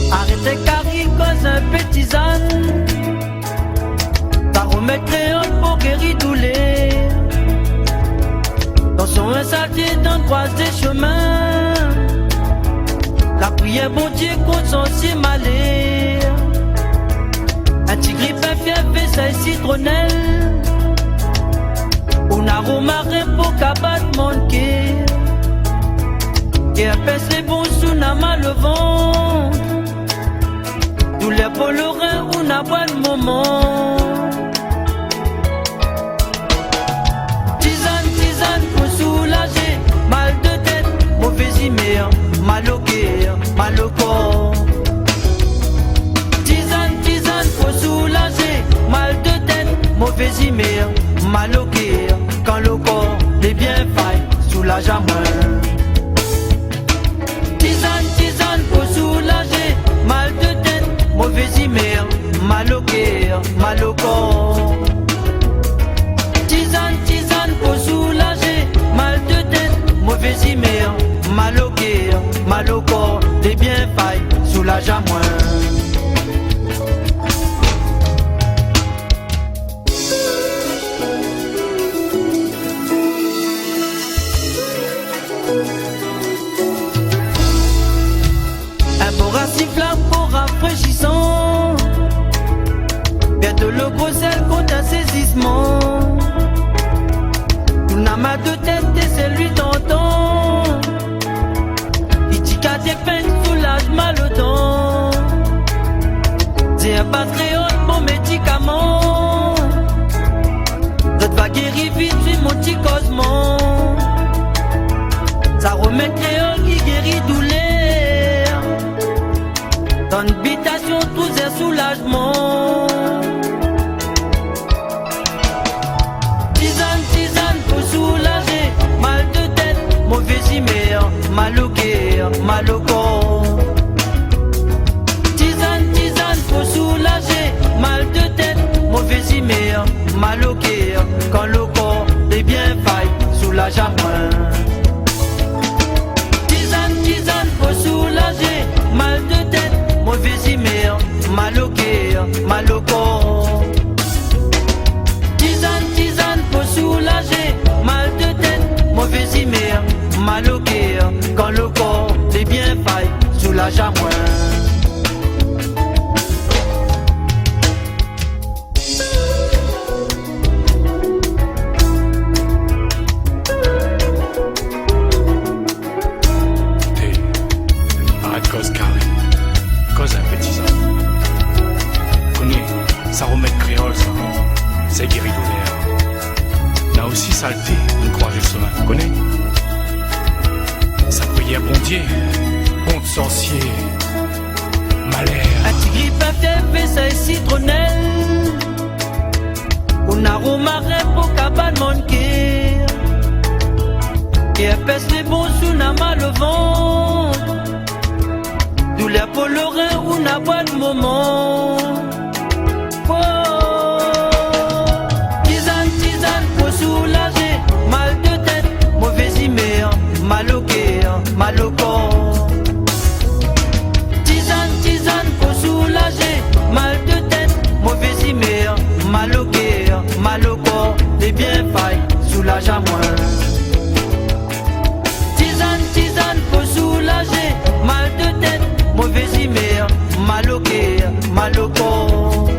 Arrêtez Carrie cause un petit âne. Ça remet créole pour guérir tous les. Dans son sentier dans croise des chemins. La prière bon Dieu contre son si malé. Un tigre fait fièvre et sa citronnelle. Un arôme marin pour qu'abattre mon cœur. Et apaise les bons sous n'a mal le vent. Tous les polorains, on a pas de moment. Tisane pour soulager. Mal de tête, mauvaise humeur. Mal au cœur, mal au corps. Tisane pour soulager. Mal de tête, mauvaise humeur. Mal au cœur, quand le corps est bien failles, soulage à moins. Tisane pour soulager. Mal de tête, mauvaise humeur, mal au cœur, mal au corps. Tisane pour soulager, mal de tête, mauvaise humeur, mal au cœur, mal au corps. Des bienfailles, soulage à moins. Un beau raciflable pour rafraîchissant. Bientôt le gros sel compte un saisissement. Tout n'a mal de tête et c'est lui t'entend. Il dit qu'à tes peines soulage mal au temps. C'est un patriote, bon médicament. Ça te va guérir vite, suis mon petit cosmo. Ça remet créole qui guérit douleur. Dans l'habitation, tout est soulagement. Tisane pour soulager. Mal de tête, mauvaise humeur. Mal au cœur, mal au corps. Tisane pour soulager. Mal de tête, mauvaise humeur. Mal au cœur, quand le corps est bien failles, soulage à moins. Tisane pour soulager. Mal de tête, mauvaise humeur, mal au cœur, mal au corps. Tisane pour soulager, mal de tête, mauvaise humeur, mal au cœur, quand le corps est bien failles, soulage à moins. Ça remet créole, ça, c'est guéri douleur. Là aussi, saleté, on croit justement, tu connais? Ça prière bon Dieu, bon sorcier, malheur. Un tigre fait fièvre, sa citronnelle. Un arôme marin pour cabane mon cœur. Et épaisse les bons sous n'a mal au vent. Tous les polorains, on n'a pas de moment. Tisane pour soulager. Mal de tête, mauvaise humeur. Mal au cœur, mal au corps. Tisane pour soulager. Mal de tête, mauvaise humeur. Mal au cœur, mal au corps. Des bienfailles, soulage à moins. Tisane pour soulager. Mal de tête, mauvaise humeur. Mal au cœur, mal au corps.